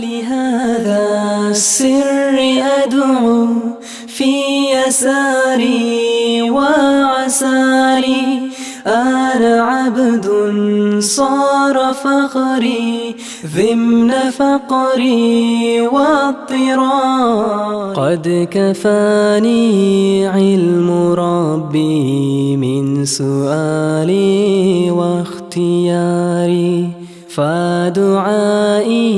لهذا السر أدعو في يساري وعساري أنا عبد صار فخري ضمن فقري واضطرار قد كفاني علم ربي من سؤالي واختياري فدعائي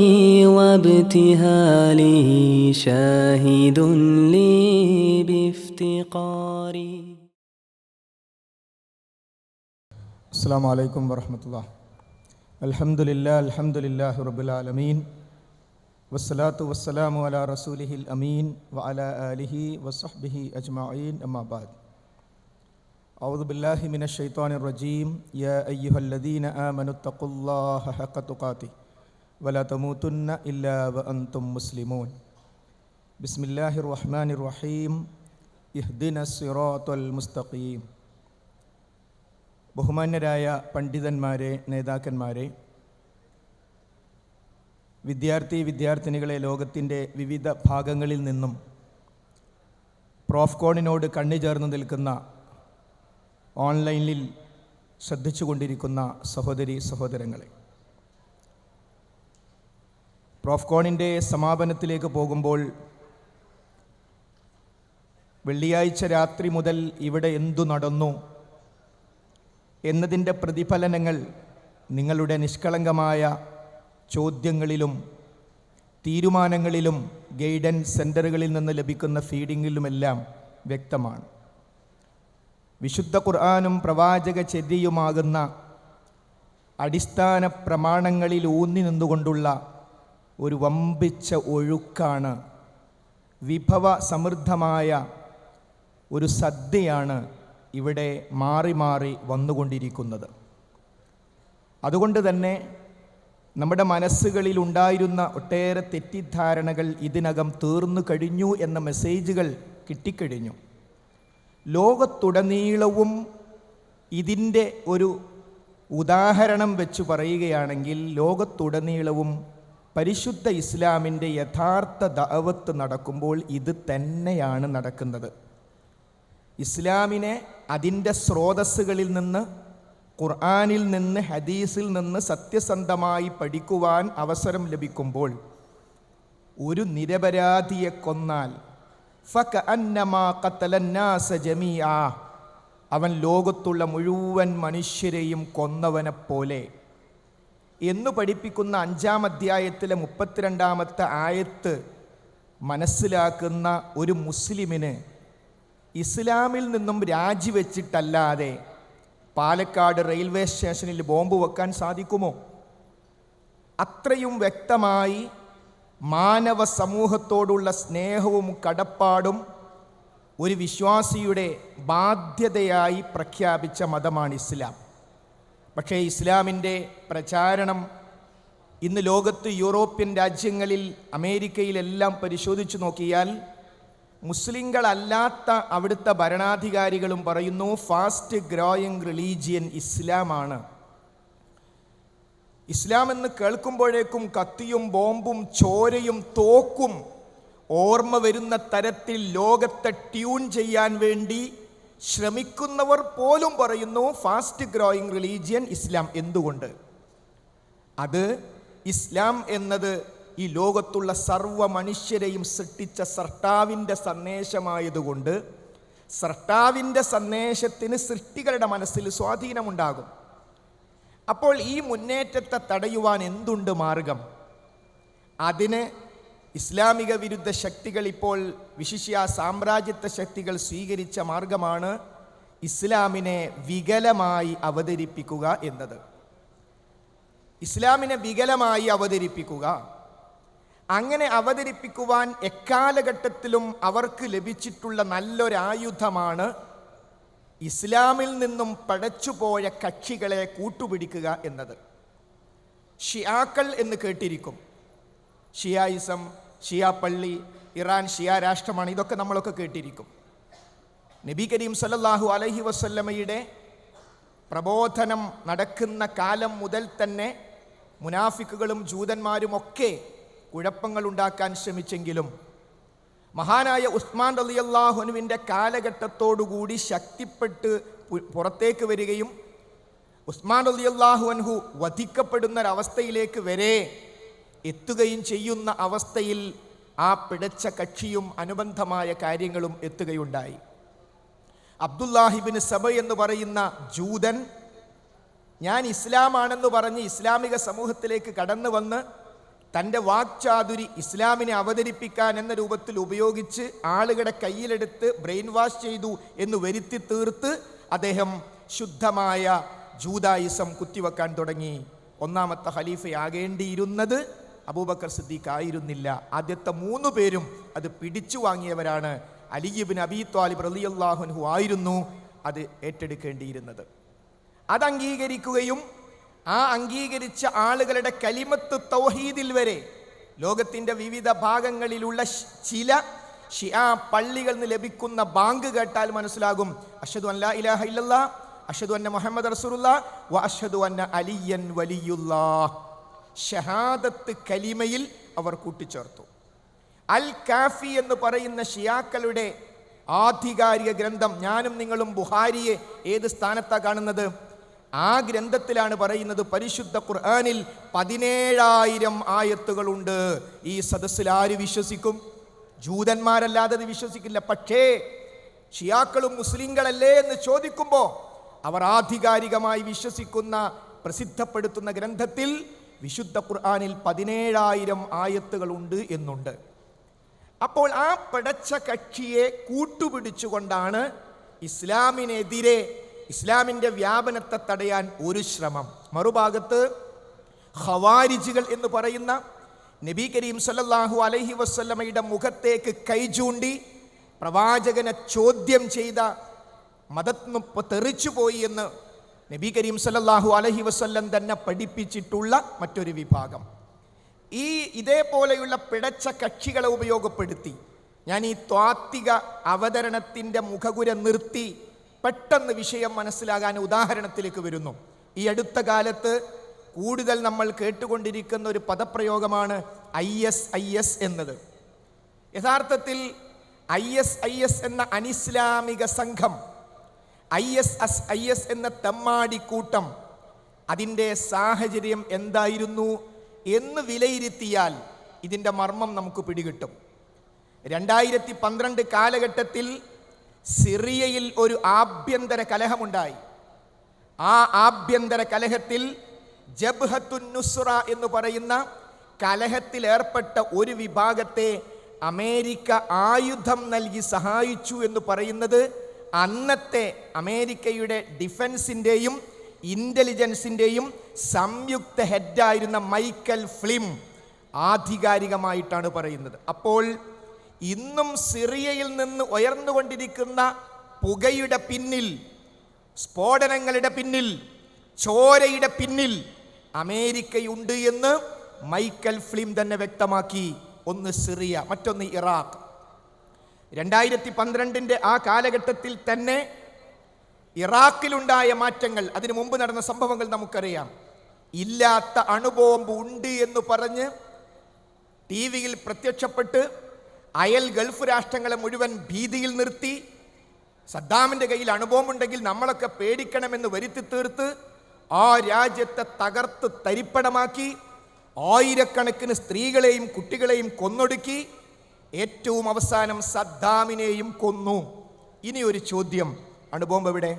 وابتهالي شاهد لي بافتقاري. السلام عليكم ورحمة الله. الحمد لله رب العالمين والصلاة والسلام على رسوله الأمين وعلى آله وصحبه أجمعين أما بعد. أعوذ بالله من الشيطان الرجيم. يا أيها الذين آمنوا اتقوا الله حق تقاته ولا تموتن إلا وأنتم مسلمون. بسم الله الرحمن الرحيم. اهدنا الصراط المستقيم. ബഹുമാന്യരായ പണ്ഡിതന്മാരെ, നേതാക്കന്മാരെ, വിദ്യാർത്ഥിനികളെ, ലോകത്തിൻ്റെ വിവിധ ഭാഗങ്ങളിൽ നിന്നും പ്രോഫ്കോണിനോട് കണ്ണു ചേർന്ന് നിൽക്കുന്ന, ഓൺലൈനിൽ ശ്രദ്ധിച്ചുകൊണ്ടിരിക്കുന്ന സഹോദരി സഹോദരങ്ങളെ, പ്രോഫ്കോണിൻ്റെ സമാപനത്തിലേക്ക് പോകുമ്പോൾ വെള്ളിയാഴ്ച രാത്രി മുതൽ ഇവിടെ എന്തു നടന്നു എന്നതിൻ്റെ പ്രതിഫലനങ്ങൾ നിങ്ങളുടെ നിഷ്കളങ്കമായ ചോദ്യങ്ങളിലും തീരുമാനങ്ങളിലും ഗൈഡൻസ് സെൻ്ററുകളിൽ നിന്ന് ലഭിക്കുന്ന ഫീഡിങ്ങിലുമെല്ലാം വ്യക്തമാണ്. വിശുദ്ധ ഖുർആനും പ്രവാചക ചര്യയുമാകുന്ന അടിസ്ഥാന പ്രമാണങ്ങളിൽ ഊന്നി നിന്നുകൊണ്ടുള്ള ഒരു വമ്പിച്ച ഒഴുക്കാണ്, വിഭവ സമൃദ്ധമായ ഒരു സദ്യയാണ് ഇവിടെ മാറി മാറി വന്നുകൊണ്ടിരിക്കുന്നത്. അതുകൊണ്ട് തന്നെ നമ്മുടെ മനസ്സുകളിൽ ഉണ്ടായിരുന്ന ഒട്ടേറെ തെറ്റിദ്ധാരണകൾ ഇതിനകം തീർന്നു കഴിഞ്ഞു എന്ന മെസ്സേജുകൾ കിട്ടിക്കഴിഞ്ഞു. ലോകത്തുടനീളവും ഇതിൻ്റെ ഒരു ഉദാഹരണം വെച്ച് പറയുകയാണെങ്കിൽ, ലോകത്തുടനീളവും പരിശുദ്ധ ഇസ്ലാമിൻ്റെ യഥാർത്ഥ ദഅവത്ത് നടക്കുമ്പോൾ ഇത് തന്നെയാണ് നടക്കുന്നത്. ഇസ്ലാമിനെ അതിൻ്റെ സ്രോതസ്സുകളിൽ നിന്ന്, ഖുർആനിൽ നിന്ന്, ഹദീസിൽ നിന്ന് സത്യസന്ധമായി പഠിക്കുവാൻ അവസരം ലഭിക്കുമ്പോൾ, ഒരു നിരപരാധിയെ കൊന്നാൽ ഫകഅന്നമാ ഖതലന്നാസ ജമീഅ, അവൻ ലോകത്തുള്ള മുഴുവൻ മനുഷ്യരെയും കൊന്നവനെപ്പോലെ എന്ന് പഠിപ്പിക്കുന്ന 5-ാം അധ്യായത്തിലെ 32-ാമത്തെ ആയത്ത് മനസ്സിലാക്കുന്ന ഒരു മുസ്ലിമിന് ഇസ്ലാമിൽ നിന്നും രാജിവെച്ചിട്ടല്ലാതെ പാലക്കാട് റെയിൽവേ സ്റ്റേഷനിൽ ബോംബ് വെക്കാൻ സാധിക്കുമോ? അത്രയും വ്യക്തമായി മാനവ സമൂഹത്തോടുള്ള സ്നേഹവും കടപ്പാടും ഒരു വിശ്വാസിയുടെ ബാധ്യതയായി പ്രഖ്യാപിച്ച മതമാണ് ഇസ്ലാം. പക്ഷേ ഇസ്ലാമിൻ്റെ പ്രചാരണം ഇന്ന് ലോകത്ത് യൂറോപ്യൻ രാജ്യങ്ങളിൽ, അമേരിക്കയിലെല്ലാം പരിശോധിച്ചു നോക്കിയാൽ മുസ്ലിങ്ങളല്ലാത്ത അവിടുത്തെ ഭരണാധികാരികളും പറയുന്നു ഫാസ്റ്റ് ഗ്രോയിങ് റിലീജിയൻ ഇസ്ലാമാണ്. ഇസ്ലാം എന്ന് കേൾക്കുമ്പോഴേക്കും കത്തിയും ബോംബും ചോരയും തോക്കും ഓർമ്മ വരുന്ന തരത്തിൽ ലോകത്തെ ട്യൂൺ ചെയ്യാൻ വേണ്ടി ശ്രമിക്കുന്നവർ പോലും പറയുന്നു ഫാസ്റ്റ് ഗ്രോയിങ് റിലീജിയൻ ഇസ്ലാം. എന്തുകൊണ്ട്? അത് ഇസ്ലാം എന്നത് ഈ ലോകത്തുള്ള സർവ്വ മനുഷ്യരെയും സൃഷ്ടിച്ച സർട്ടാവിൻ്റെ സന്ദേശമായതുകൊണ്ട് സർട്ടാവിൻ്റെ സന്ദേശത്തിന് സൃഷ്ടികളുടെ മനസ്സിൽ സ്വാധീനമുണ്ടാകും. അപ്പോൾ ഈ മുന്നേറ്റത്തെ തടയുവാൻ എന്തുണ്ട് മാർഗം? അതിന് ഇസ്ലാമിക വിരുദ്ധ ശക്തികൾ, ഇപ്പോൾ വിശിഷ്യ സാമ്രാജ്യത്വ ശക്തികൾ സ്വീകരിച്ച മാർഗമാണ് ഇസ്ലാമിനെ വികലമായി അവതരിപ്പിക്കുക എന്നത്. ഇസ്ലാമിനെ വികലമായി അവതരിപ്പിക്കുക. അങ്ങനെ അവതരിപ്പിക്കുവാൻ എക്കാലഘട്ടത്തിലും അവർക്ക് ലഭിച്ചിട്ടുള്ള നല്ലൊരായുധമാണ് ഇസ്ലാമിൽ നിന്നും പഴച്ചുപോയ കക്ഷികളെ കൂട്ടുപിടിക്കുക എന്നത്. ഷിയാക്കൾ എന്ന് കേട്ടിരിക്കും. ഷിയായിസം, ഷിയ പള്ളി, ഇറാൻ ഷിയ രാഷ്ട്രമാണ്, ഇതൊക്കെ നമ്മളൊക്കെ കേട്ടിരിക്കും. നബി കരീം സല്ലല്ലാഹു അലൈഹി വസല്ലമയുടെ പ്രബോധനം നടക്കുന്ന കാലം മുതൽ തന്നെ മുനാഫിക്കുകളും ജൂതന്മാരുമൊക്കെ കുഴപ്പങ്ങൾ ഉണ്ടാക്കാൻ ശ്രമിച്ചെങ്കിലും മഹാനായ ഉസ്മാൻ റളിയല്ലാഹു അൻഹുവിൻ്റെ കാലഘട്ടത്തോടുകൂടി ശക്തിപ്പെട്ട് പുറത്തേക്ക് വരികയും ഉസ്മാൻ റളിയല്ലാഹു അൻഹു വധിക്കപ്പെടുന്നൊരവസ്ഥയിലേക്ക് വരെ എത്തുകയും ചെയ്യുന്ന അവസ്ഥയിൽ ആ പിടച്ച കക്ഷിയും അനുബന്ധമായ കാര്യങ്ങളും എത്തുകയുണ്ടായി. അബ്ദുല്ലാഹിബിൻ സബ എന്ന് പറയുന്ന ജൂതൻ ഞാൻ ഇസ്ലാമാണെന്ന് പറഞ്ഞ് ഇസ്ലാമിക സമൂഹത്തിലേക്ക് കടന്നു വന്ന് തൻ്റെ വാക്ചാതുരി ഇസ്ലാമിനെ അവതരിപ്പിക്കാൻ എന്ന രൂപത്തിൽ ഉപയോഗിച്ച് ആളുകളുടെ കയ്യിലെടുത്ത് ബ്രെയിൻ വാഷ് ചെയ്തു എന്ന് വരുത്തി തീർത്ത് അദ്ദേഹം ശുദ്ധമായ ജൂതായിസം കുത്തിവെക്കാൻ തുടങ്ങി. ഒന്നാമത്തെ ഖലീഫയാകേണ്ടിയിരുന്നത് അബൂബക്കർ സിദ്ദീഖ് ആയിരുന്നില്ല. ആദ്യത്തെ 3 പേരും അത് പിടിച്ചു വാങ്ങിയവരാണ്. അലി ഇബ്നു അബീ ത്വാലിബ് റളിയല്ലാഹു അൻഹു ആയിരുന്നു അത് ഏറ്റെടുക്കേണ്ടിയിരുന്നത്. അത് അംഗീകരിക്കുകയും ആ അംഗീകരിച്ച ആളുകളുടെ കലിമത്ത് തൗഹീദിൽ വരെ ലോകത്തിൻ്റെ വിവിധ ഭാഗങ്ങളിലുള്ള ചില ഷിആ പള്ളികളിൽ നിന്ന് ലഭിക്കുന്ന ബാങ്ക് കേട്ടാൽ മനസ്സിലാകും അഷ്ഹദു അൻ ലാ ഇലാഹ ഇല്ലല്ലാഹ് അഷ്ഹദു അന്ന മുഹമ്മദ് റസൂലുള്ളാഹ് വ അഷ്ഹദു അന്ന അലിയൻ വലിയുല്ലാഹ്. ഷഹാദത്ത് കലിമയിൽ അവർ കൂട്ടിച്ചേർത്തു. അൽ കാഫി എന്ന് പറയുന്ന ഷിയാക്കളുടെ ആധികാരിക ഗ്രന്ഥം, ഞാനും നിങ്ങളും ബുഖാരിയെ ഏത് സ്ഥാനത്താണ് കാണുന്നത്? ആ ഗ്രന്ഥത്തിലാണ് പറയുന്നത് പരിശുദ്ധ ഖുർആനിൽ 17,000 ആയത്തുകളുണ്ട്. ഈ സദസ്സിൽ ആര് വിശ്വസിക്കും? ജൂതന്മാരല്ലാതെ വിശ്വസിക്കില്ല. പക്ഷേ ഷിയാക്കളും മുസ്ലിങ്ങളല്ലേ എന്ന് ചോദിക്കുമ്പോൾ അവർ ആധികാരികമായി വിശ്വസിക്കുന്ന പ്രസിദ്ധപ്പെടുത്തുന്ന ഗ്രന്ഥത്തിൽ വിശുദ്ധ ഖുർആനിൽ 17,000 ആയത്തുകളുണ്ട് എന്നുണ്ട്. അപ്പോൾ ആ പടച്ച കക്ഷിയെ കൂട്ടുപിടിച്ചുകൊണ്ടാണ് ഇസ്ലാമിനെതിരെ ഇസ്ലാമിൻ്റെ വ്യാപനത്തെ തടയാൻ ഒരു ശ്രമം. മറുഭാഗത്ത് ഖവാരിജികൾ എന്ന് പറയുന്ന നബി കരീം സല്ലല്ലാഹു അലൈഹി വസല്ലമയുടെ മുഖത്തേക്ക് കൈചൂണ്ടി പ്രവാചകനെ ചോദ്യം ചെയ്ത മതത്തിന് തെറിച്ചുപോയി എന്ന് നബി കരീം സല്ലല്ലാഹു അലൈഹി വസല്ലം തന്നെ പഠിപ്പിച്ചിട്ടുള്ള മറ്റൊരു വിഭാഗം. ഇതേപോലെയുള്ള പിടച്ച കക്ഷികളെ ഉപയോഗപ്പെടുത്തി ഞാൻ ഈ ത്വാത്വിക അവതരണത്തിൻ്റെ മുഖകുര നിർത്തി പെട്ടെന്ന് വിഷയം മനസ്സിലാകാൻ ഉദാഹരണത്തിലേക്ക് വരുന്നു. ഈ അടുത്ത കാലത്ത് കൂടുതൽ നമ്മൾ കേട്ടുകൊണ്ടിരിക്കുന്ന ഒരു പദപ്രയോഗമാണ് ISIS എന്നത്. യഥാർത്ഥത്തിൽ ISIS എന്ന അനിസ്ലാമിക സംഘം, IS എന്ന തെമ്മാടിക്കൂട്ടം, അതിൻ്റെ സാഹചര്യം എന്തായിരുന്നു എന്ന് വിലയിരുത്തിയാൽ ഇതിൻ്റെ മർമ്മം നമുക്ക് പിടികിട്ടും. 2012 കാലഘട്ടത്തിൽ സിറിയയിൽ ഒരു ആഭ്യന്തര കലഹമുണ്ടായി. ആ ആഭ്യന്തര കലഹത്തിൽ ജബ്ഹത്തുൻ നുസ്ര എന്ന് പറയുന്ന കലഹത്തിൽ ഏർപ്പെട്ട ഒരു വിഭാഗത്തെ അമേരിക്ക ആയുധം നൽകി സഹായിച്ചു എന്ന് പറയുന്നത് അന്നത്തെ അമേരിക്കയുടെ ഡിഫൻസിൻ്റെയും ഇൻ്റലിജൻസിൻ്റെയും സംയുക്ത ഹെഡായിരുന്ന മൈക്കൽ ഫ്ലിം ആധികാരികമായിട്ടാണ് പറയുന്നത്. അപ്പോൾ ഇന്നും സിറിയയിൽ നിന്ന് ഉയർന്നുകൊണ്ടിരിക്കുന്ന പുകയുടെ പിന്നിൽ, സ്ഫോടനങ്ങളുടെ പിന്നിൽ, ചോരയുടെ പിന്നിൽ അമേരിക്കയുണ്ട് എന്ന് മൈക്കൽ ഫ്ലിം തന്നെ വ്യക്തമാക്കി. ഒന്ന് സിറിയ, മറ്റൊന്ന് ഇറാഖ്. 2012 ആ കാലഘട്ടത്തിൽ തന്നെ ഇറാഖിലുണ്ടായ മാറ്റങ്ങൾ, അതിനു മുമ്പ് നടന്ന സംഭവങ്ങൾ നമുക്കറിയാം. ഇല്ലാത്ത അണുബോംബ് ഉണ്ട് എന്ന് പറഞ്ഞ് TV-യിൽ പ്രത്യക്ഷപ്പെട്ട് അയൽ ഗൾഫ് രാഷ്ട്രങ്ങളെ മുഴുവൻ ഭീതിയിൽ നിർത്തി, സദ്ദാമിൻ്റെ കയ്യിൽ അണുബോംബുണ്ടെങ്കിൽ നമ്മളൊക്കെ പേടിക്കണമെന്ന് വരുത്തി തീർത്ത് ആ രാജ്യത്തെ തകർത്ത് തരിപ്പണമാക്കി, ആയിരക്കണക്കിന് സ്ത്രീകളെയും കുട്ടികളെയും കൊന്നൊടുക്കി, ഏറ്റവും അവസാനം സദ്ദാമിനെയും കൊന്നു. ഇനി ഒരു ചോദ്യം, അണുബോംബ് എവിടെ?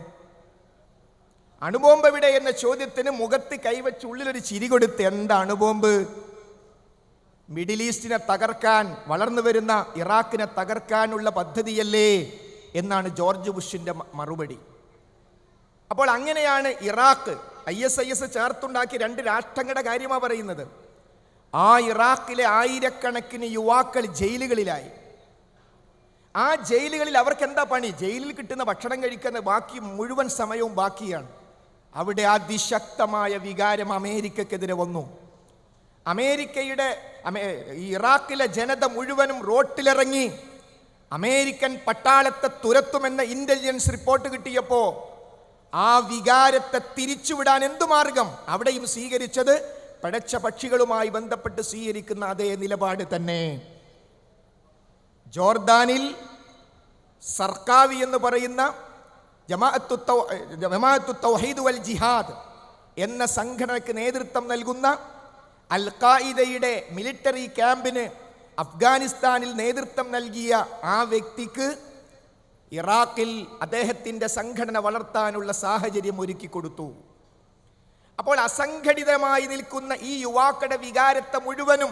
അണുബോംബ് എവിടെ എന്ന ചോദ്യത്തിന് മുഖത്ത് കൈവച്ച് ഉള്ളിലൊരു ചിരി കൊടുത്ത്, എന്താ അണുബോംബ്? മിഡിൽ ഈസ്റ്റിനെ തകർക്കാൻ, വളർന്നു വരുന്ന ഇറാഖിനെ തകർക്കാനുള്ള പദ്ധതിയല്ലേ എന്നാണ് ജോർജ് ബുഷിൻ്റെ മറുപടി. അപ്പോൾ അങ്ങനെയാണ് ഇറാഖ് ISIS ചേർത്തുണ്ടാക്കി 2 രാഷ്ട്രങ്ങളുടെ കാര്യമാണ് പറയുന്നത്. ആ ഇറാഖിലെ ആയിരക്കണക്കിന് യുവാക്കൾ ജയിലുകളിലായി. ആ ജയിലുകളിൽ അവർക്ക് എന്താ പണി? ജയിലിൽ കിട്ടുന്ന ഭക്ഷണം കഴിക്കുന്ന ബാക്കി മുഴുവൻ സമയവും ബാക്കിയാണ്. അവിടെ അതിശക്തമായ വികാരം അമേരിക്കക്കെതിരെ വന്നു. ഇറാഖിലെ ജനത മുഴുവനും റോട്ടിലിറങ്ങി അമേരിക്കൻ പട്ടാളത്തെ തുരത്തുമെന്ന ഇന്റലിജൻസ് റിപ്പോർട്ട് കിട്ടിയപ്പോൾ ആ വികാരത്തെ തിരിച്ചുവിടാൻ എന്തു മാർഗം? അവിടെയും സ്വീകരിച്ചത് പടച്ച പക്ഷികളുമായി ബന്ധപ്പെട്ട് സ്വീകരിക്കുന്ന അതേ നിലപാട് തന്നെ. ജോർദാനിൽ സർക്കാവി എന്ന് പറയുന്ന ജമാഅത്തു തൗഹീദ് വൽ ജിഹാദ് എന്ന സംഘടനയ്ക്ക് നേതൃത്വം നൽകുന്ന അൽ ഖായിദയുടെ മിലിറ്ററി ക്യാമ്പിന് അഫ്ഗാനിസ്ഥാനിൽ നേതൃത്വം നൽകിയ ആ വ്യക്തിക്ക് ഇറാഖിൽ അദ്ദേഹത്തിൻ്റെ സംഘടന വളർത്താനുള്ള സാഹചര്യം ഒരുക്കി കൊടുത്തു. അപ്പോൾ അസംഘടിതമായി നിൽക്കുന്ന ഈ യുവാക്കളുടെ വികാരത്തെ മുഴുവനും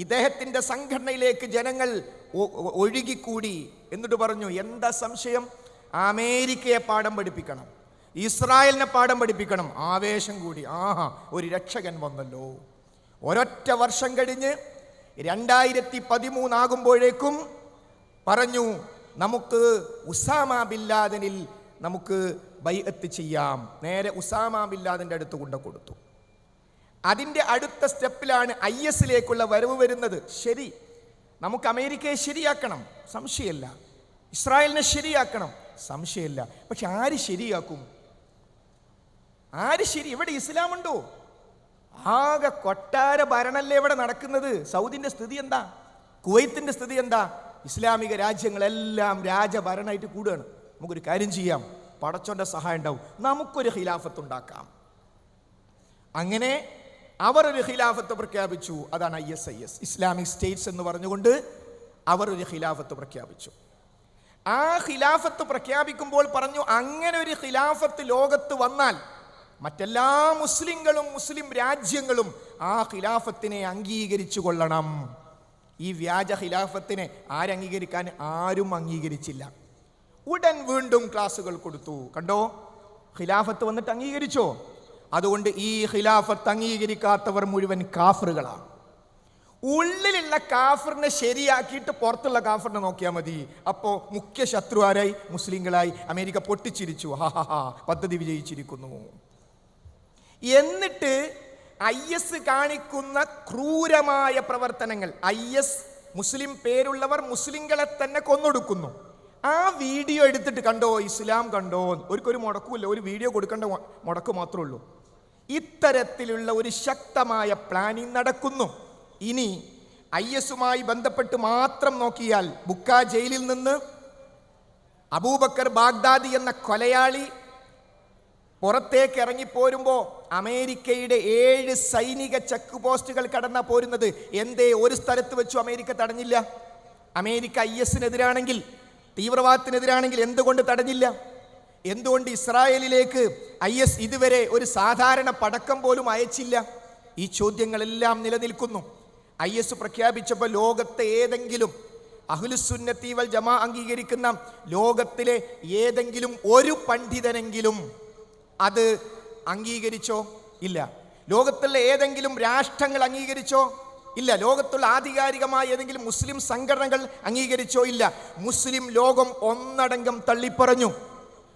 ഇദ്ദേഹത്തിൻ്റെ സംഘടനയിലേക്ക് ജനങ്ങൾ ഒഴുകിക്കൂടി. എന്നിട്ട് പറഞ്ഞു, എന്താ സംശയം? അമേരിക്കയെ പാഠം പഠിപ്പിക്കണം, ഇസ്രായേലിനെ പാഠം പഠിപ്പിക്കണം. ആവേശം കൂടി. ആഹാ, ഒരു രക്ഷകൻ വന്നല്ലോ. ഒരൊറ്റ വർഷം കഴിഞ്ഞ് 2013 ആകുമ്പോഴേക്കും പറഞ്ഞു, നമുക്ക് ഉസാമ ബിൻ ലാദനിൽ നമുക്ക് ബൈഅത്ത് ചെയ്യാം. നേരെ ഉസാമ ബിൻ ലാദൻ്റെ അടുത്ത് കൊണ്ടു കൊടുത്തു. അതിൻ്റെ അടുത്ത സ്റ്റെപ്പിലാണ് IS-ലേക്കുള്ള വരവ് വരുന്നത്. ശരി, നമുക്ക് അമേരിക്കയെ ശരിയാക്കണം, സംശയമില്ല. ഇസ്രായേലിനെ ശരിയാക്കണം, സംശയമില്ല. പക്ഷെ ആര് ശരിയാക്കും? ആര് ശരി? ഇവിടെ ഇസ്ലാമുണ്ടോ? ആകെ കൊട്ടാര ഭരണല്ലേ ഇവിടെ നടക്കുന്നത്. സൗദിൻ്റെ സ്ഥിതി എന്താ? കുവൈത്തിൻ്റെ സ്ഥിതി എന്താ? ഇസ്ലാമിക രാജ്യങ്ങളെല്ലാം രാജഭരണമായിട്ട് കൂടുകയാണ്. നമുക്കൊരു കാര്യം ചെയ്യാം, പടച്ചോൻ്റെ സഹായം ഉണ്ടാവും, നമുക്കൊരു ഖിലാഫത്ത് ഉണ്ടാക്കാം. അങ്ങനെ അവർ ഒരു ഖിലാഫത്ത് പ്രഖ്യാപിച്ചു. അതാണ് ISIS, ഇസ്ലാമിക് സ്റ്റേറ്റ്സ് എന്ന് പറഞ്ഞുകൊണ്ട് അവർ ഒരു ഖിലാഫത്ത് പ്രഖ്യാപിച്ചു. ആ ഖിലാഫത്ത് പ്രഖ്യാപിക്കുമ്പോൾ പറഞ്ഞു, അങ്ങനെ ഒരു ഖിലാഫത്ത് ലോകത്ത് വന്നാൽ മറ്റെല്ലാ മുസ്ലിങ്ങളും മുസ്ലിം രാജ്യങ്ങളും ആ ഖിലാഫത്തിനെ അംഗീകരിച്ചു കൊള്ളണം. ഈ വ്യാജ ഖിലാഫത്തിനെ ആരംഗീകരിക്കാൻ? ആരും അംഗീകരിച്ചില്ല. ഉടൻ വീണ്ടും ക്ലാസുകൾ കൊടുത്തു. കണ്ടോ, ഖിലാഫത്ത് വന്നിട്ട് അംഗീകരിച്ചോ? അതുകൊണ്ട് ഈ ഖിലാഫത്ത് അംഗീകരിക്കാത്തവർ മുഴുവൻ കാഫറുകളാണ്. ഉള്ളിലുള്ള കാഫറിനെ ശരിയാക്കിയിട്ട് പുറത്തുള്ള കാഫറിനെ നോക്കിയാൽ മതി. അപ്പോൾ മുഖ്യ ശത്രു ആരായി? മുസ്ലിങ്ങളായി. അമേരിക്ക പൊട്ടിച്ചിരിച്ചു, ഹാ പദ്ധതി വിജയിച്ചിരിക്കുന്നു. എന്നിട്ട് IS കാണിക്കുന്ന ക്രൂരമായ പ്രവർത്തനങ്ങൾ, IS മുസ്ലിം പേരുള്ളവർ മുസ്ലിങ്ങളെ തന്നെ കൊന്നൊടുക്കുന്നു. ആ വീഡിയോ എടുത്തിട്ട് കണ്ടോ, ഇസ്ലാം കണ്ടോ? ഒരു മുടക്കുമില്ല, ഒരു വീഡിയോ കൊടുക്കേണ്ട മുടക്ക് മാത്രമേ ഉള്ളൂ. ഇത്തരത്തിലുള്ള ഒരു ശക്തമായ പ്ലാനിങ് നടക്കുന്നു. ഇനി IS-മായി ബന്ധപ്പെട്ട് മാത്രം നോക്കിയാൽ, ബുക്ക ജയിലിൽ നിന്ന് അബൂബക്കർ ബാഗ്ദാദി എന്ന കൊലയാളി പുറത്തേക്ക് ഇറങ്ങിപ്പോരുമ്പോൾ അമേരിക്കയുടെ 7 സൈനിക ചെക്ക് പോസ്റ്റുകൾ കടന്നാ പോരുന്നത്. എന്തേ ഒരു സ്ഥലത്ത് വെച്ചു അമേരിക്ക തടഞ്ഞില്ല? അമേരിക്ക IS-നെതിരാണെങ്കിൽ, തീവ്രവാദത്തിനെതിരാണെങ്കിൽ എന്തുകൊണ്ട് തടഞ്ഞില്ല? എന്തുകൊണ്ട് ഇസ്രായേലിലേക്ക് IS ഇതുവരെ ഒരു സാധാരണ പടക്കം പോലും അയച്ചില്ല? ഈ ചോദ്യങ്ങളെല്ലാം നിലനിൽക്കുന്നു. IS പ്രഖ്യാപിച്ചപ്പോൾ ലോകത്തെ ഏതെങ്കിലും അഹ്ലുസുന്നത്തി വൽ ജമാ അംഗീകരിക്കുന്ന ലോകത്തിലെ ഏതെങ്കിലും ഒരു പണ്ഡിതനെങ്കിലും അത് അംഗീകരിച്ചോ? ഇല്ല. ലോകത്തുള്ള ഏതെങ്കിലും രാഷ്ട്രങ്ങൾ അംഗീകരിച്ചോ? ഇല്ല. ലോകത്തുള്ള ആധികാരികമായ ഏതെങ്കിലും മുസ്ലിം സംഘടനകൾ അംഗീകരിച്ചോ? ഇല്ല. മുസ്ലിം ലോകം ഒന്നടങ്കം തള്ളിപ്പറഞ്ഞു.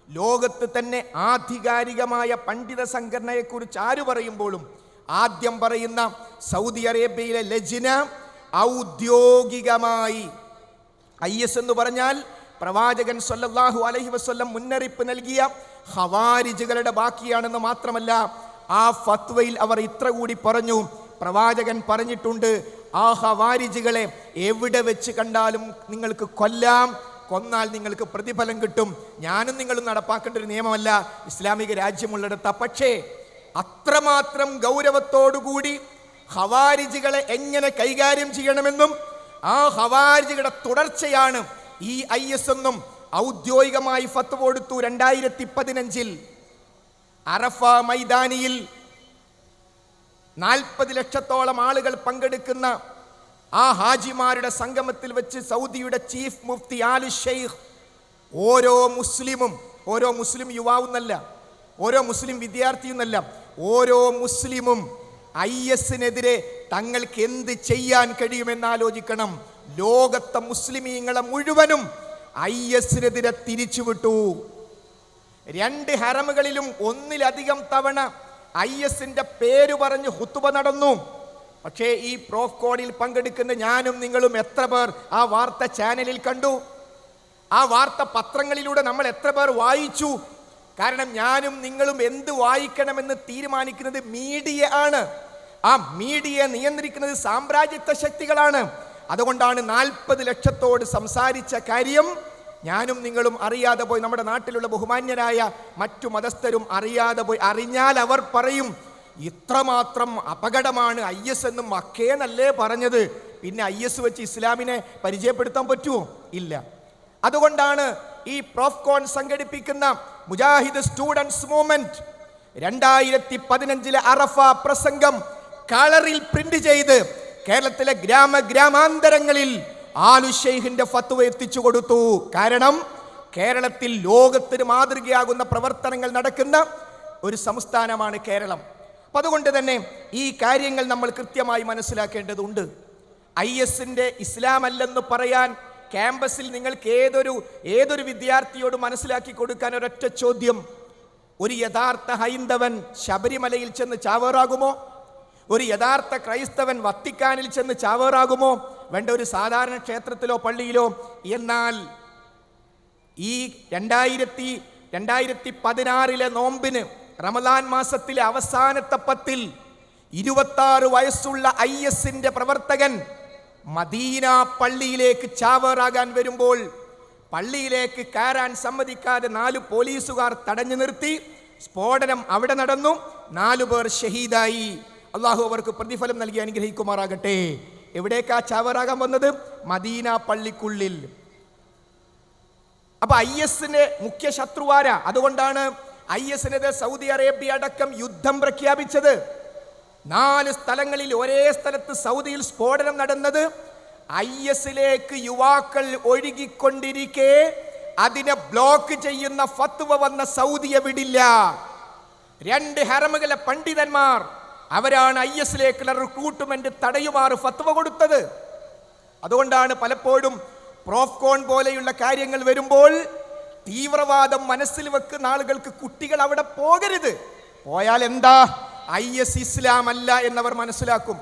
ലോകത്ത് തന്നെ ആധികാരികമായ പണ്ഡിത സംഘടനയെക്കുറിച്ച് ആര് പറയുമ്പോഴും ആദ്യം പറയുന്ന സൗദി അറേബ്യയിലെ ലജ്ന ഔദ്യോഗികമായി IS എന്ന് പറഞ്ഞാൽ പ്രവാചകൻ സ്വല്ലല്ലാഹു അലൈഹി വസല്ലം മുന്നറിയിപ്പ് നൽകിയ ഖവാരിജുകളുടെ ബാക്കിയാണെന്ന് മാത്രമല്ല, ആ ഫത്വയിൽ അവർ ഇത്ര കൂടി പറഞ്ഞു. പ്രവാചകൻ പറഞ്ഞിട്ടുണ്ട്, ആ ഖവാരിജുകളെ എവിടെ വെച്ച് കണ്ടാലും നിങ്ങൾക്ക് കൊല്ലാം, കൊന്നാൽ നിങ്ങൾക്ക് പ്രതിഫലം കിട്ടും. ഞാനും നിങ്ങളും നടപ്പാക്കേണ്ട ഒരു നിയമമല്ല ഇസ്ലാമിക രാജ്യമുള്ളിടത്ത. പക്ഷേ അത്രമാത്രം ഗൗരവത്തോടുകൂടി ഖവാരിജുകളെ എങ്ങനെ കൈകാര്യം ചെയ്യണമെന്നും ആ ഖവാരിജുകളുടെ തുടർച്ചയാണ് ഈ IS എന്നും ഔദ്യോഗികമായി ഫത്വ കൊടുത്തു. 2015 അറഫ മൈതാനിയിൽ 40 ലക്ഷത്തോളം ആളുകൾ പങ്കെടുക്കുന്ന ആ ഹാജിമാരുടെ സംഗമത്തിൽ വെച്ച് സൗദിയുടെ ചീഫ് മുഫ്തി ആലി ഷെയ്ഖ് ഓരോ മുസ്ലിം യുവാവെന്നല്ല, ഓരോ മുസ്ലിം വിദ്യാർത്ഥിയെന്നല്ല, ഓരോ മുസ്ലിമും IS-നെതിരെ തങ്ങൾക്ക് എന്ത് ചെയ്യാൻ കഴിയുമെന്നാലോചിക്കണം. ലോകത്തെ മുസ്ലിമീങ്ങളെ മുഴുവനും IS-നെതിരെ തിരിച്ചുവിട്ടു. 2 ഹറമുകളിലും ഒന്നിലധികം തവണ IS-ന്റെ പേര് പറഞ്ഞ് ഹുത്തുബ നടന്നു. പക്ഷേ ഈ പ്രോഫ് കോഡിൽ പങ്കെടുക്കുന്ന ഞാനും നിങ്ങളും എത്ര പേർ ആ വാർത്ത ചാനലിൽ കണ്ടു? ആ വാർത്ത പത്രങ്ങളിലൂടെ നമ്മൾ എത്ര പേർ വായിച്ചു? കാരണം ഞാനും നിങ്ങളും എന്ത് വായിക്കണമെന്ന് തീരുമാനിക്കുന്നത് മീഡിയ ആണ്. ആ മീഡിയയെ നിയന്ത്രിക്കുന്നത് സാമ്രാജ്യത്വ ശക്തികളാണ്. അതുകൊണ്ടാണ് 40 ലക്ഷത്തോട് സംസാരിച്ച കാര്യം ഞാനും നിങ്ങളും അറിയാതെ പോയി, നമ്മുടെ നാട്ടിലുള്ള ബഹുമാന്യരായ മറ്റു മതസ്ഥരും അറിയാതെ പോയി. അറിഞ്ഞാൽ അവർ പറയും, ഇത്രമാത്രം അപകടമാണ് IS എന്നും മക്കേന്നല്ലേ പറഞ്ഞത്, പിന്നെ IS വെച്ച് ഇസ്ലാമിനെ പരിചയപ്പെടുത്താൻ പറ്റുമോ? ഇല്ല. അതുകൊണ്ടാണ് ഈ പ്രോഫ്കോൺ സംഘടിപ്പിക്കുന്ന മുജാഹിദ് സ്റ്റുഡൻസ് മൂവ്മെന്റ് 2015 അറഫ പ്രസംഗം കളറിൽ പ്രിന്റ് ചെയ്ത് കേരളത്തിലെ ഗ്രാമാന്തരങ്ങളിൽ ആലു ഷെയ്ഖിന്റെ ഫത്വ എത്തിച്ചു കൊടുത്തു. കാരണം കേരളത്തിൽ ലോകത്തിന് മാതൃകയാകുന്ന പ്രവർത്തനങ്ങൾ നടക്കുന്ന ഒരു സംസ്ഥാനമാണ് കേരളം. അപ്പം അതുകൊണ്ട് തന്നെ ഈ കാര്യങ്ങൾ നമ്മൾ കൃത്യമായി മനസ്സിലാക്കേണ്ടതുണ്ട്. ISന്റെ ഇസ്ലാം അല്ലെന്ന് പറയാൻ ക്യാമ്പസിൽ നിങ്ങൾക്ക് ഏതൊരു വിദ്യാർത്ഥിയോട് മനസ്സിലാക്കി കൊടുക്കാൻ ഒരൊറ്റ ചോദ്യം: ഒരു യഥാർത്ഥ ഹൈന്ദവൻ ശബരിമലയിൽ ചെന്ന് ചാവേറാകുമോ? ഒരു യഥാർത്ഥ ക്രൈസ്തവൻ വത്തിക്കാനിൽ ചെന്ന് ചാവേറാകുമോ? വേണ്ട, ഒരു സാധാരണ ക്ഷേത്രത്തിലോ പള്ളിയിലോ. എന്നാൽ ഈ 2016 നോമ്പിന് റമദാൻ മാസത്തിലെ അവസാനത്തെ 10 26 വയസ്സുള്ള ISന്റെ പ്രവർത്തകൻ മദീന പള്ളിയിലേക്ക് ചാവേറാകാൻ വരുമ്പോൾ പള്ളിയിലേക്ക് കയറാൻ സമ്മതിക്കാതെ 4 പോലീസുകാർ തടഞ്ഞു നിർത്തി. സ്ഫോടനം അവിടെ നടന്നു. 4 പേർ ഷഹീദായി. അള്ളാഹു അവർക്ക് പ്രതിഫലം നൽകി അനുഗ്രഹിക്കുമാറാകട്ടെ. എവിടേക്കാ ചാവേറാകാൻ വന്നത്? മദീന പള്ളിക്കുള്ളിൽ. അപ്പൊ ISന്റെ മുഖ്യ ശത്രുവാരാ? അതുകൊണ്ടാണ് ISനെതിരെ സൗദി അറേബ്യ അടക്കം യുദ്ധം പ്രഖ്യാപിച്ചത്. 4 സ്ഥലങ്ങളിൽ ഒരേ സ്ഥലത്ത് സൗദിയിൽ സ്ഫോടനം നടന്നത് ISലേക്ക് യുവാക്കൾ ഒഴുകിക്കൊണ്ടിരിക്കെ അതിനെ ബ്ലോക്ക് ചെയ്യുന്ന ഫത്വ വന്ന സൗദിയെ വിടില്ല. 2 ഹറമുകളെ പണ്ഡിതന്മാർ അവരാണ് ISലേക്കുള്ള റിക്രൂട്ട്മെന്റ് തടയുമാറ് ഫത്വ കൊടുത്തത്. അതുകൊണ്ടാണ് പലപ്പോഴും പ്രോഫ്കോൺ പോലെയുള്ള കാര്യങ്ങൾ വരുമ്പോൾ തീവ്രവാദം മനസ്സിൽ വെക്കുന്ന ആളുകൾക്ക് കുട്ടികൾ അവിടെ പോകരുത്. പോയാൽ എന്താ? IS ഇസ്ലാം അല്ല എന്നവർ മനസ്സിലാക്കും.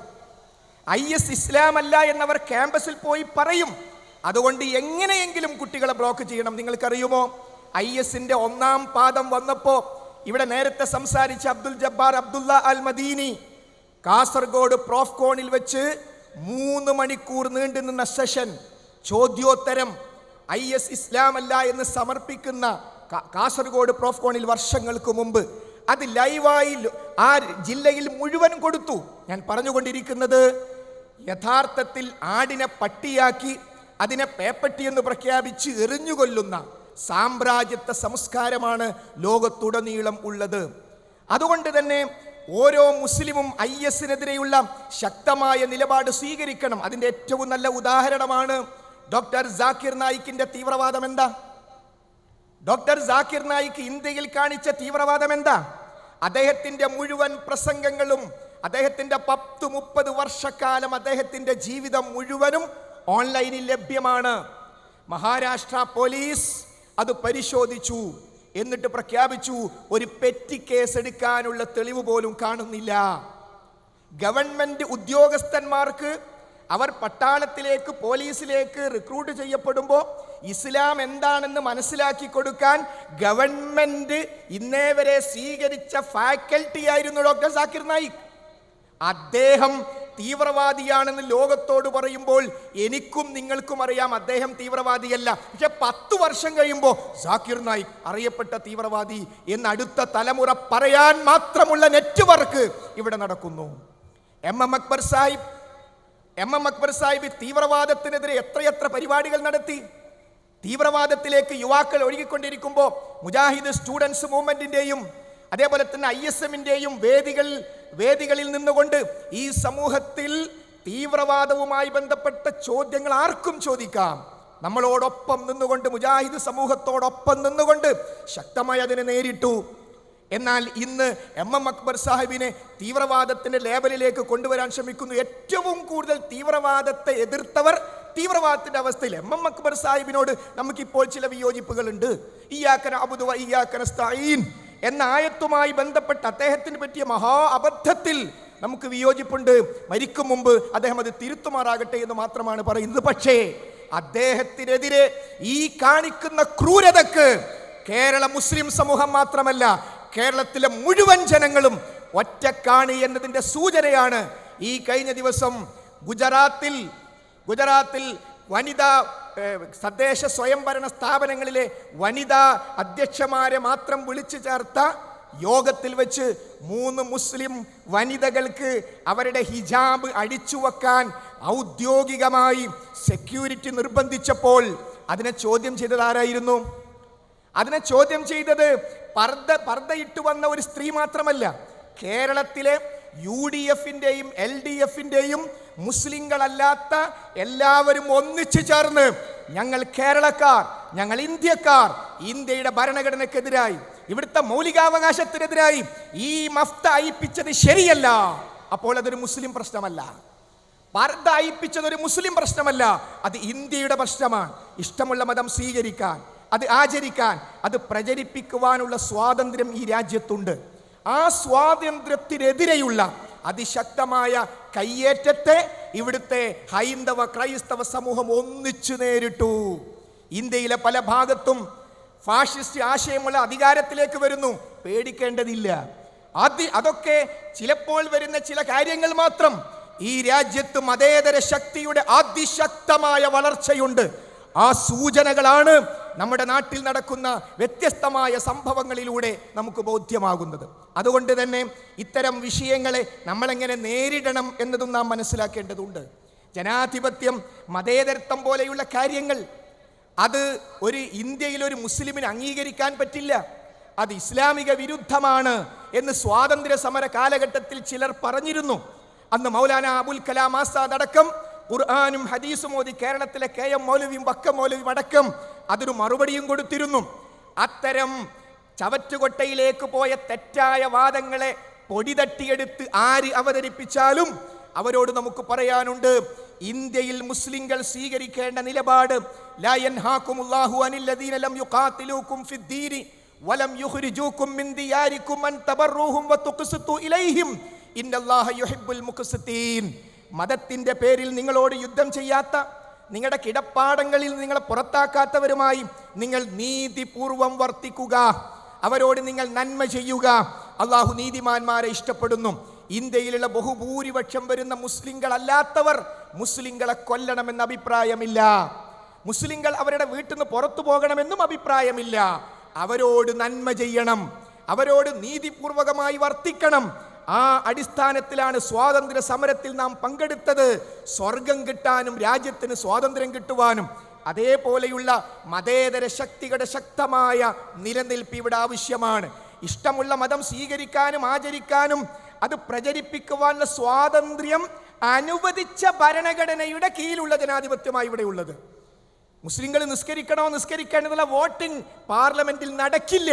IS ഇസ്ലാം അല്ല എന്നവർ ക്യാമ്പസിൽ പോയി പറയും. അതുകൊണ്ട് എങ്ങനെയെങ്കിലും കുട്ടികളെ ബ്ലോക്ക് ചെയ്യണം. നിങ്ങൾക്കറിയുമോ, ISന്റെ 1-ാം പാദം വന്നപ്പോൾ ഇവിടെ നേരത്തെ സംസാരിച്ച അബ്ദുൽ ജബ്ബാർ അബ്ദുള്ള അൽ മദീനി കാസർഗോഡ് പ്രോഫ്കോണിൽ വെച്ച് 3 മണിക്കൂർ നീണ്ടു നിന്ന സെഷൻ, ചോദ്യോത്തരം, IS ഇസ്ലാം അല്ല എന്ന് സമർപ്പിക്കുന്ന കാസർഗോഡ് പ്രോഫ്കോണിൽ വർഷങ്ങൾക്ക് മുമ്പ് അത് ലൈവായി ആ ജില്ലയിൽ മുഴുവൻ കൊടുത്തു. ഞാൻ പറഞ്ഞുകൊണ്ടിരിക്കുന്നത്, യഥാർത്ഥത്തിൽ ആടിനെ പട്ടിയാക്കി അതിനെ പേപ്പട്ടി എന്ന് പ്രഖ്യാപിച്ച് എറിഞ്ഞുകൊല്ലുന്ന സാമ്രാജ്യത്വ സംസ്കാരമാണ് ലോകത്തുടനീളം ഉള്ളത്. അതുകൊണ്ട് തന്നെ ഓരോ മുസ്ലിമും ISനെതിരെയുള്ള ശക്തമായ നിലപാട് സ്വീകരിക്കണം. അതിൻ്റെ ഏറ്റവും നല്ല ഉദാഹരണമാണ് ഡോക്ടർ ജാക്കിർ നായിക്കിന്റെ തീവ്രവാദം. എന്താ ഡോക്ടർ ജാക്കിർ നായിക്ക് ഇന്ത്യയിൽ കാണിച്ച തീവ്രവാദം? എന്താ? അദ്ദേഹത്തിന്റെ മുഴുവൻ പ്രസംഗങ്ങളും, അദ്ദേഹത്തിന്റെ 10-30 വർഷക്കാലം അദ്ദേഹത്തിന്റെ ജീവിതം മുഴുവനും ഓൺലൈനിൽ ലഭ്യമാണ്. മഹാരാഷ്ട്ര പോലീസ് അത് പരിശോധിച്ചു. എന്നിട്ട് പ്രഖ്യാപിച്ചു, ഒരു പെറ്റി കേസ് എടുക്കാനുള്ള തെളിവ് പോലും കാണുന്നില്ല. ഗവൺമെന്റ് ഉദ്യോഗസ്ഥന്മാർക്ക് അവർ പട്ടാളത്തിലേക്ക് പോലീസിലേക്ക് റിക്രൂട്ട് ചെയ്യപ്പെടുമ്പോൾ ഇസ്ലാം എന്താണെന്ന് മനസ്സിലാക്കി കൊടുക്കാൻ ഗവൺമെന്റ് ഇന്നേ വരെ സ്വീകരിച്ച ഫാക്കൽറ്റി ആയിരുന്നു ഡോക്ടർ ജാക്കിർ നായിക്. അദ്ദേഹം തീവ്രവാദിയാണെന്ന് ലോകത്തോട് പറയുമ്പോൾ എനിക്കും നിങ്ങൾക്കും അറിയാം അദ്ദേഹം തീവ്രവാദിയല്ല. പക്ഷെ 10 വർഷം കഴിയുമ്പോൾ ജാക്കിർ നായിക് അറിയപ്പെട്ട തീവ്രവാദി എന്ന് അടുത്ത തലമുറ പറയാൻ മാത്രമുള്ള നെറ്റ്വർക്ക് ഇവിടെ നടക്കുന്നു. MM അക്ബർ സാഹിബ് തീവ്രവാദത്തിനെതിരെ എത്രയെത്ര പരിപാടികൾ നടത്തി. തീവ്രവാദത്തിലേക്ക് യുവാക്കൾ ഒഴുകിക്കൊണ്ടിരിക്കുമ്പോൾ മുജാഹിദ് സ്റ്റുഡൻസ് മൂവ്മെന്റിന്റെയും അതേപോലെ തന്നെ ISMന്റെയും വേദികളിൽ നിന്നുകൊണ്ട് ഈ സമൂഹത്തിൽ തീവ്രവാദവുമായി ബന്ധപ്പെട്ട ചോദ്യങ്ങൾ ആർക്കും ചോദിക്കാം. നമ്മളോടൊപ്പം നിന്നുകൊണ്ട്, മുജാഹിദ് സമൂഹത്തോടൊപ്പം നിന്നുകൊണ്ട് ശക്തമായി അതിനെ നേരിട്ടു. എന്നാൽ ഇന്ന് അക്ബർ സാഹിബിനെ തീവ്രവാദത്തിന്റെ ലേബലിലേക്ക് കൊണ്ടുവരാൻ ശ്രമിക്കുന്നു. ഏറ്റവും കൂടുതൽ തീവ്രവാദത്തെ എതിർത്തവർ തീവ്രവാദത്തിന്റെ അവസ്ഥയിൽ അക്ബർ സാഹിബിനോട് നമുക്കിപ്പോൾ ചില വിയോജിപ്പുകളുണ്ട്. ഇയ്യാക നഅ്ബുദു വ ഇയ്യാക നസ്തഈൻ എന്ന ആയത്തുമായി ബന്ധപ്പെട്ട് അദ്ദേഹത്തിന് പറ്റിയ മഹാ അബദ്ധത്തിൽ നമുക്ക് വിയോജിപ്പുണ്ട്. മരിക്കും മുമ്പ് അദ്ദേഹം അത് തിരുത്തുമാറാകട്ടെ എന്ന് മാത്രമാണ് പറയുന്നത്. പക്ഷേ അദ്ദേഹത്തിനെതിരെ ഈ കാണിക്കുന്ന ക്രൂരതക്ക് കേരള മുസ്ലിം സമൂഹം മാത്രമല്ല, കേരളത്തിലെ മുഴുവൻ ജനങ്ങളും ഒറ്റക്കാണ് എന്നതിൻ്റെ സൂചനയാണ് ഈ കഴിഞ്ഞ ദിവസം ഗുജറാത്തിൽ വനിതാ തദ്ദേശ സ്വയംഭരണ സ്ഥാപനങ്ങളിലെ വനിതാ അധ്യക്ഷന്മാരെ മാത്രം വിളിച്ചു ചേർത്ത യോഗത്തിൽ വെച്ച് 3 മുസ്ലിം വനിതകൾക്ക് അവരുടെ ഹിജാബ് അഴിച്ചു വെക്കാൻ ഔദ്യോഗികമായി സെക്യൂരിറ്റി നിർബന്ധിച്ചപ്പോൾ അതിനെ ചോദ്യം ചെയ്തത് ആരായിരുന്നു? അതിനെ ചോദ്യം ചെയ്തത് പർദ്ദയിട്ട് വന്ന ഒരു സ്ത്രീ മാത്രമല്ല, കേരളത്തിലെ UDFന്റെയും LDFന്റെയും മുസ്ലിങ്ങളല്ലാത്ത എല്ലാവരും ഒന്നിച്ചു ചേർന്ന് ഞങ്ങൾ കേരളക്കാർ, ഞങ്ങൾ ഇന്ത്യക്കാർ, ഇന്ത്യയുടെ ഭരണഘടനയ്ക്കെതിരായി, ഇവിടുത്തെ മൗലികാവകാശത്തിനെതിരായി ഈ മഫ്ത അയിപ്പിച്ചത് ശരിയല്ല. അപ്പോൾ അതൊരു മുസ്ലിം പ്രശ്നമല്ല. പർദ്ദ അയിപ്പിച്ചത് ഒരു മുസ്ലിം പ്രശ്നമല്ല, അത് ഇന്ത്യയുടെ പ്രശ്നമാണ്. ഇഷ്ടമുള്ള മതം സ്വീകരിക്കാൻ, അത് ആചരിക്കാൻ, അത് പ്രചരിപ്പിക്കുവാനുള്ള സ്വാതന്ത്ര്യം ഈ രാജ്യത്തുണ്ട്. ആ സ്വാതന്ത്ര്യത്തിനെതിരെയുള്ള അതിശക്തമായ കയ്യേറ്റത്തെ ഇവിടുത്തെ ഹൈന്ദവ ക്രൈസ്തവ സമൂഹം ഒന്നിച്ചു നേരിട്ടു. ഇന്ത്യയിലെ പല ഭാഗത്തും ഫാഷിസ്റ്റ് ആശയമുള്ള അധികാരത്തിലേക്ക് വരുന്നു. പേടിക്കേണ്ടതില്ല. അതൊക്കെ ചിലപ്പോൾ വരുന്ന ചില കാര്യങ്ങൾ മാത്രം. ഈ രാജ്യത്ത് മതേതര ശക്തിയുടെ അതിശക്തമായ വളർച്ചയുണ്ട്. ആ സൂചനകളാണ് നമ്മുടെ നാട്ടിൽ നടക്കുന്ന വ്യത്യസ്തമായ സംഭവങ്ങളിലൂടെ നമുക്ക് ബോധ്യമാകുന്നത്. അതുകൊണ്ട് തന്നെ ഇത്തരം വിഷയങ്ങളെ നമ്മളെങ്ങനെ നേരിടണം എന്നതും നാം മനസ്സിലാക്കേണ്ടതുണ്ട്. ജനാധിപത്യം, മതേതരത്വം പോലെയുള്ള കാര്യങ്ങൾ അത് ഒരു ഇന്ത്യയിൽ ഒരു മുസ്ലിമിന് അംഗീകരിക്കാൻ പറ്റില്ല. അത് ഇസ്ലാമിക വിരുദ്ധമാണ് എന്ന് സ്വാതന്ത്ര്യ സമര കാലഘട്ടത്തിൽ ചിലർ പറഞ്ഞിരുന്നു. അന്ന് മൗലാന അബുൽ കലാം ആസാദ് അടക്കം ഖുർആനും ഹദീസും ഓതി കേരളത്തിലെ KM മൗലവിയും വക്കം മൗലവിയും അടക്കം അതിന് മറുപടിയും കൊടുത്തിരുന്നു. അത്തരം ചവറ്റുകൊട്ടയിലേക്ക് പോയ തെറ്റായ വാദങ്ങളെ പൊടി തട്ടിയെടുത്ത് ആര് അവതരിപ്പിച്ചാലും അവരോട് നമുക്ക് പറയാനുണ്ട്, ഇന്ത്യയിൽ മുസ്ലിങ്ങൾ സ്വീകരിക്കേണ്ട നിലപാട് ലാ യൻഹാകുമുല്ലാഹു അനില്ലദീന ലം യുഖാതിലൂകും ഫിദ്ദീനി വലം യുഖ്രിജൂകും മിൻ ദിയാരികും അൻ തബറൂഹും വതുഖ്സിതു ഇലൈഹിം ഇന്നല്ലാഹ യുഹിബ്ബുൽ മുഖ്സിതീൻ. മതത്തിന്റെ പേരിൽ നിങ്ങളോട് യുദ്ധം ചെയ്യാത്ത, നിങ്ങളുടെ കിടപ്പാടങ്ങളിൽ നിങ്ങളെ പുറത്താക്കാത്തവരുമായി നിങ്ങൾ നീതിപൂർവം വർത്തിക്കുക, അവരോട് നിങ്ങൾ നന്മ ചെയ്യുക. അള്ളാഹു നീതിമാന്മാരെ ഇഷ്ടപ്പെടുന്നു. ഇന്ത്യയിലുള്ള ബഹുഭൂരിപക്ഷം വരുന്ന മുസ്ലിങ്ങളല്ലാത്തവർ മുസ്ലിങ്ങളെ കൊല്ലണമെന്ന അഭിപ്രായമില്ല. മുസ്ലിങ്ങൾ അവരുടെ വീട്ടിൽ നിന്ന് പുറത്തു പോകണമെന്നും അഭിപ്രായമില്ല. അവരോട് നന്മ ചെയ്യണം, അവരോട് നീതിപൂർവകമായി വർത്തിക്കണം. ആ അടിസ്ഥാനത്തിലാണ് സ്വാതന്ത്ര്യ സമരത്തിൽ നാം പങ്കെടുത്തത്. സ്വർഗം കിട്ടാനും രാജ്യത്തിന് സ്വാതന്ത്ര്യം കിട്ടുവാനും അതേപോലെയുള്ള മതേതര ശക്തികളുടെ ശക്തമായ നിലനിൽപ്പ് ഇവിടെ ആവശ്യമാണ്. ഇഷ്ടമുള്ള മതം സ്വീകരിക്കാനും ആചരിക്കാനും അത് പ്രചരിപ്പിക്കുവാനുള്ള സ്വാതന്ത്ര്യം അനുവദിച്ച ഭരണഘടനയുടെ കീഴിലുള്ള ജനാധിപത്യമായി ഇവിടെ ഉള്ളത്. മുസ്ലിങ്ങൾ നിസ്കരിക്കണോ നിസ്കരിക്കേണ്ടതുള്ള വോട്ടിംഗ് പാർലമെന്റിൽ നടക്കില്ല.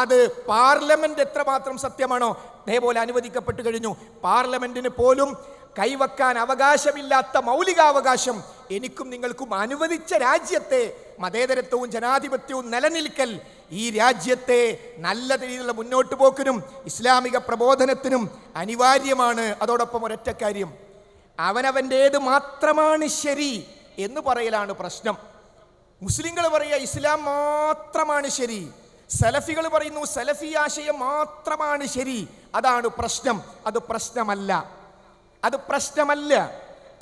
അത് പാർലമെന്റ് എത്രമാത്രം സത്യമാണോ അതേപോലെ അനുവദിക്കപ്പെട്ടു കഴിഞ്ഞു. പാർലമെന്റിന് പോലും കൈവക്കാൻ അവകാശമില്ലാത്ത മൗലികാവകാശം എനിക്കും നിങ്ങൾക്കും അനുവദിച്ച രാജ്യത്തെ മതേതരത്വവും ജനാധിപത്യവും നിലനിൽക്കൽ ഈ രാജ്യത്തെ നല്ല രീതിയിലുള്ള മുന്നോട്ട് പോക്കിനും ഇസ്ലാമിക പ്രബോധനത്തിനും അനിവാര്യമാണ്. അതോടൊപ്പം ഒരൊറ്റ കാര്യം, അവനവൻ്റേത് മാത്രമാണ് ശരി എന്ന് പറയലാണ് പ്രശ്നം. മുസ്ലിങ്ങൾ പറയുക ഇസ്ലാം മാത്രമാണ് ശരി, സലഫികൾ പറയുന്നു സലഫി ആശയം മാത്രമാണ് ശരി. അതാണ് പ്രശ്നം. അത് പ്രശ്നമല്ല, അത് പ്രശ്നമല്ല,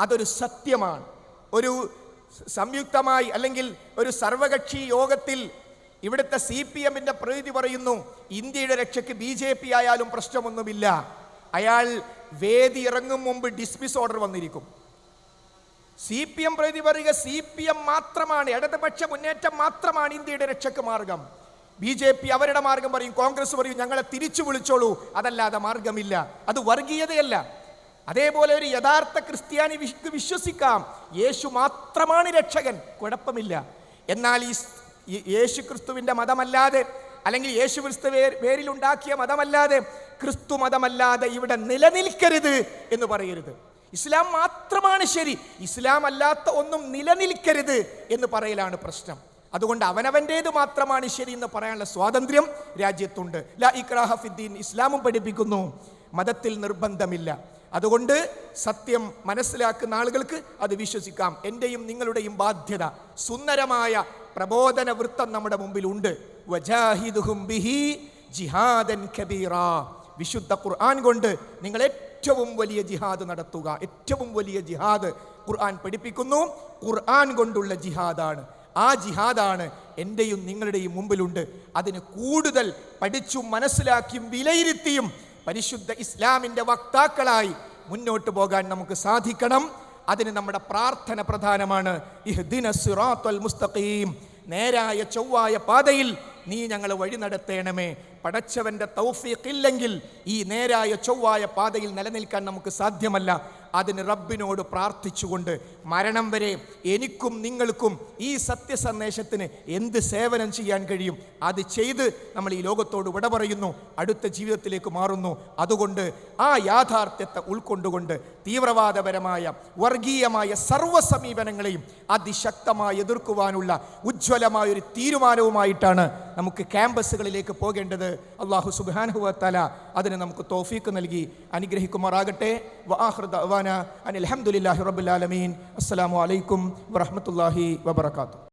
അതൊരു സത്യമാണ്. ഒരു സംയുക്തമായി അല്ലെങ്കിൽ ഒരു സർവകക്ഷി യോഗത്തിൽ ഇവിടുത്തെ CPMന്റെ പ്രതിനിധി പറയുന്നു ഇന്ത്യയുടെ രക്ഷയ്ക്ക് BJP ആയാലും പ്രശ്നമൊന്നുമില്ല. അയാൾ വേദി ഇറങ്ങും മുമ്പ് ഡിസ്മിസ് ഓർഡർ വന്നിരിക്കും. CPM പ്രതിനിധി പറയുക CPM മാത്രമാണ്, ഇടതുപക്ഷ മുന്നേറ്റം മാത്രമാണ് ഇന്ത്യയുടെ രക്ഷയ്ക്ക് മാർഗം. BJP അവരുടെ മാർഗം പറയും, കോൺഗ്രസ് പറയും ഞങ്ങളെ തിരിച്ചു വിളിച്ചോളൂ, അതല്ലാതെ മാർഗമില്ല. അത് വർഗീയതയല്ല. അതേപോലെ ഒരു യഥാർത്ഥ ക്രിസ്ത്യാനി വിശ്വസിക്കാം യേശു മാത്രമാണ് രക്ഷകൻ, കുഴപ്പമില്ല. എന്നാൽ ഈ യേശു ക്രിസ്തുവിൻ്റെ മതമല്ലാതെ അല്ലെങ്കിൽ യേശു ക്രിസ്തു പേരിലുണ്ടാക്കിയ മതമല്ലാതെ ക്രിസ്തു മതമല്ലാതെ ഇവിടെ നിലനിൽക്കരുത് എന്ന് പറയരുത്. ഇസ്ലാം മാത്രമാണ് ശരി, ഇസ്ലാം അല്ലാത്ത ഒന്നും നിലനിൽക്കരുത് എന്ന് പറയലാണ് പ്രശ്നം. അതുകൊണ്ട് അവനവൻ്റേത് മാത്രമാണ് ശരി എന്ന് പറയാനുള്ള സ്വാതന്ത്ര്യം രാജ്യത്തുണ്ട്. ലാ ഇക്റാഹ ഫിദ്ദീൻ, ഇസ്ലാമും പഠിപ്പിക്കുന്നു മതത്തിൽ നിർബന്ധമില്ല. അതുകൊണ്ട് സത്യം മനസ്സിലാക്കുന്ന ആളുകൾക്ക് അത് വിശ്വസിക്കാം. എൻ്റെയും നിങ്ങളുടെയും ബാധ്യത സുന്ദരമായ പ്രബോധന വൃത്തം നമ്മുടെ മുമ്പിലുണ്ട്. വജാഹിദുഹും ബിഹി ജിഹാദൻ കബീറ, വിശുദ്ധ ഖുർആൻ കൊണ്ട് നിങ്ങൾ ഏറ്റവും വലിയ ജിഹാദ് നടത്തുക. ഏറ്റവും വലിയ ജിഹാദ് ഖുർആൻ പഠിപ്പിക്കുന്നു. ഖുർആൻ കൊണ്ടുള്ള ജിഹാദാണ്. ആ ജിഹാദാണ് എൻ്റെയും നിങ്ങളുടെയും മുമ്പിലുണ്ട്. അതിന് കൂടുതൽ പഠിച്ചും മനസ്സിലാക്കിയും വിലയിരുത്തിയും പരിശുദ്ധ ഇസ്ലാമിൻ്റെ വക്താക്കളായി മുന്നോട്ട് പോകാൻ നമുക്ക് സാധിക്കണം. അതിന് നമ്മുടെ പ്രാർത്ഥന പ്രധാനമാണ്. ഇഹ്ദിനസ് സിറാത്തൽ മുസ്തഖീം, നേരായ ചൊവ്വായ പാതയിൽ നീ ഞങ്ങളെ വഴി നടത്തേണമേ. പടച്ചവൻ്റെ തൗഫീഖ് ഇല്ലെങ്കിൽ ഈ നേരായ ചൊവ്വായ പാതയിൽ നിലനിൽക്കാൻ നമുക്ക് സാധ്യമല്ല. അതിന് റബ്ബിനോട് പ്രാർത്ഥിച്ചുകൊണ്ട് മരണം വരെ എനിക്കും നിങ്ങൾക്കും ഈ സത്യസന്ദേശത്തിന് എന്ത് സേവനം ചെയ്യാൻ കഴിയും അത് ചെയ്ത് നമ്മൾ ഈ ലോകത്തോട് വിട പറയുന്നു, അടുത്ത ജീവിതത്തിലേക്ക് മാറുന്നു. അതുകൊണ്ട് ആ യാഥാർത്ഥ്യത്തെ ഉൾക്കൊണ്ടുകൊണ്ട് തീവ്രവാദപരമായ വർഗീയമായ സർവ്വ സമീപനങ്ങളെയും അതിശക്തമായി എതിർക്കുവാനുള്ള ഉജ്ജ്വലമായൊരു തീരുമാനവുമായിട്ടാണ് നമുക്ക് ക്യാമ്പസുകളിലേക്ക് പോകേണ്ടത്. അല്ലാഹു സുബ്ഹാനഹു വ തആല അതിന് നമുക്ക് തൗഫീഖ് നൽകി അനുഗ്രഹിക്കുമാറാകട്ടെ. വആഖിറു ദഅവാന അനിൽ ഹംദുലില്ലാഹി റബ്ബിൽ ആലമീൻ. അസ്സലാമു അലൈക്കും വറഹ്മത്തുള്ളാഹി വബറകാതുഹു.